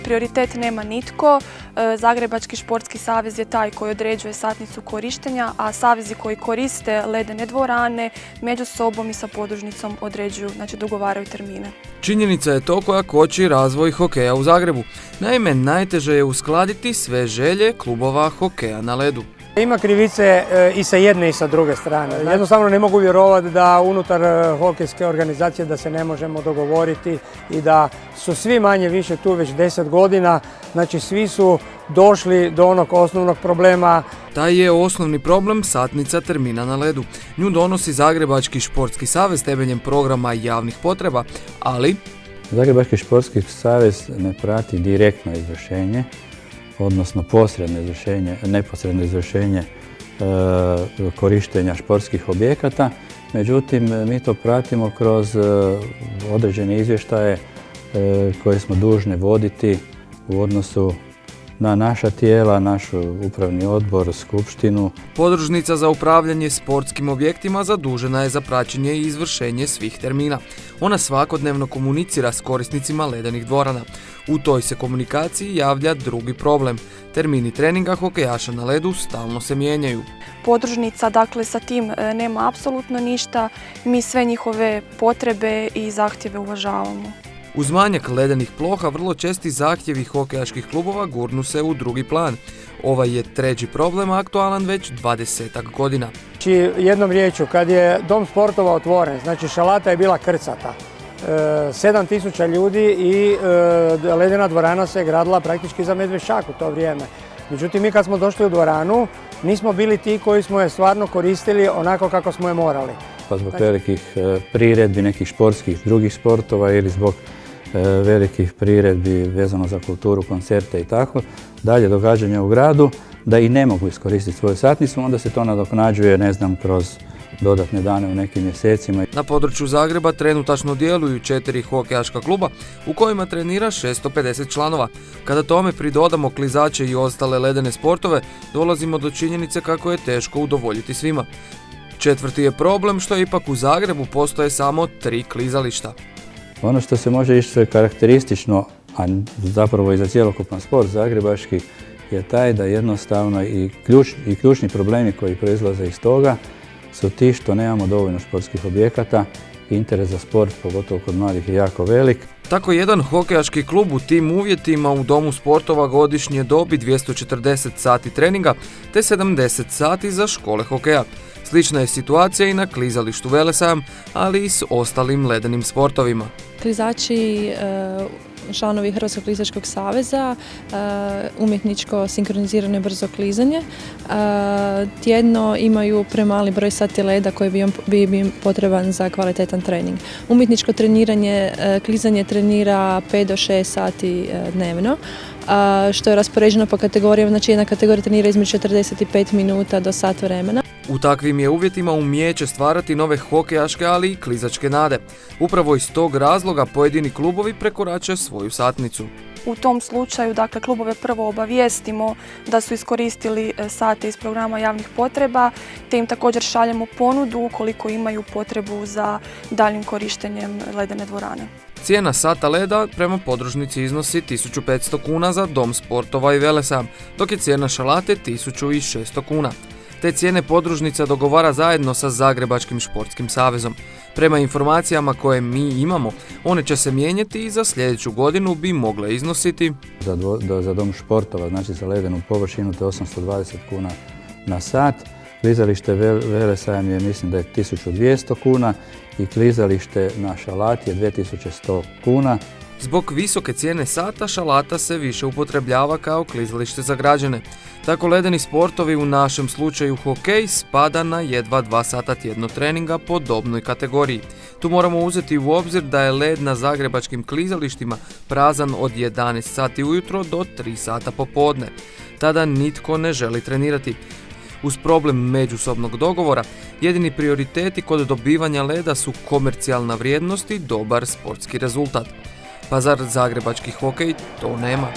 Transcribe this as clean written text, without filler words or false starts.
prioritet nema nitko. Zagrebački športski savez je taj koji određuje satnicu korištenja, a savezi koji koriste ledene dvorane među sobom i sa podružnicom određuju, znači dogovaraju termine. Činjenica je to koja koči razvoj hokeja u Zagrebu. Naime, najteže je uskladiti sve želje klubova hokeja na ledu. Ima krivice i sa jedne i sa druge strane. Jednostavno ne mogu vjerovati da unutar hokejske organizacije da se ne možemo dogovoriti i da su svi manje više tu već 10 godina. Znači svi su došli do onog osnovnog problema. Taj je osnovni problem satnica termina na ledu. Nju donosi Zagrebački športski savez temeljem programa javnih potreba, ali Zagrebački športski savez ne prati direktno izvršenje, odnosno neposredno izvršenje korištenja športskih objekata. Međutim, mi to pratimo kroz određene izvještaje koje smo dužni voditi u odnosu na naša tijela, naš upravni odbor, skupštinu. Podružnica za upravljanje sportskim objektima zadužena je za praćenje i izvršenje svih termina. Ona svakodnevno komunicira s korisnicima ledenih dvorana. U toj se komunikaciji javlja drugi problem. Termini treninga hokejaša na ledu stalno se mijenjaju. Podružnica, dakle, sa tim nema apsolutno ništa. Mi sve njihove potrebe i zahtjeve uvažavamo. Uz manjak ledenih ploha, vrlo česti zahtjevi hokejaških klubova gurnu se u drugi plan. Ovaj je treći problem aktualan već 20-ak godina. Znači, jednom riječju, kad je dom sportova otvoren, znači šalata je bila krcata. 7000 ljudi i ledena dvorana se gradila praktički za Medveščak u to vrijeme. Međutim, mi kad smo došli u dvoranu, nismo bili ti koji smo je stvarno koristili onako kako smo je morali. Pa zbog velikih priredbi nekih športskih drugih sportova ili zbog velikih priredbi vezano za kulturu, koncerte i tako dalje događanja u gradu, da i ne mogu iskoristiti svoju satnicu, onda se to nadoknađuje, ne znam, kroz dodatne dane u nekim mjesecima. Na području Zagreba trenutačno djeluju 4 hokejaška kluba u kojima trenira 650 članova. Kada tome pridodamo klizače i ostale ledene sportove, dolazimo do činjenice kako je teško udovoljiti svima. Četvrti je problem što ipak u Zagrebu postoje samo 3 klizališta. Ono što se može ići što je karakteristično, a zapravo i za cjelokupan sport zagrebački, je taj da jednostavno i ključni problemi koji proizlaze iz toga su ti što nemamo dovoljno športskih objekata. Interes za sport, pogotovo kod mladih, je jako velik. Tako jedan hokejaški klub u tim uvjetima u domu sportova godišnje dobi 240 sati treninga te 70 sati za škole hokeja. Slična je situacija i na klizalištu Velesajam, ali i s ostalim ledenim sportovima. Klizači, članovi Hrvatskog klizačkog saveza, umjetničko sinkronizirano brzo klizanje, tjedno imaju premali broj sati leda koji bi im potreban za kvalitetan trening. Umjetničko treniranje, klizanje trenira 5 do 6 sati dnevno, što je raspoređeno po kategorijama, znači jedna kategorija trenira između 45 minuta do sat vremena. U takvim je uvjetima umijeće stvarati nove hokejaške, ali i klizačke nade. Upravo iz tog razloga pojedini klubovi prekorače svoju satnicu. U tom slučaju, dakle, klubove prvo obavijestimo da su iskoristili sate iz programa javnih potreba, te im također šaljemo ponudu ukoliko imaju potrebu za daljnjim korištenjem ledene dvorane. Cijena sata leda prema podružnici iznosi 1500 kuna za dom sportova i Velesajam, dok je cijena šalate 1600 kuna. Te cijene podružnica dogovara zajedno sa Zagrebačkim športskim savezom. Prema informacijama koje mi imamo, one će se mijenjati i za sljedeću godinu bi mogle iznositi za dom športova, znači za ledenu površinu, te 820 kuna na sat. Klizalište Velesajam je, mislim da je 1200 kuna i klizalište na šalati je 2100 kuna. Zbog visoke cijene sata, šalata se više upotrebljava kao klizalište za građane. Tako ledeni sportovi, u našem slučaju hokej, spada na jedva 2 sata tjedno treninga po dobnoj kategoriji. Tu moramo uzeti u obzir da je led na zagrebačkim klizalištima prazan od 11 sati ujutro do 3 sata popodne. Tada nitko ne želi trenirati. Uz problem međusobnog dogovora, jedini prioriteti kod dobivanja leda su komercijalna vrijednost i dobar sportski rezultat. Pa zar zagrebački hokej to nema?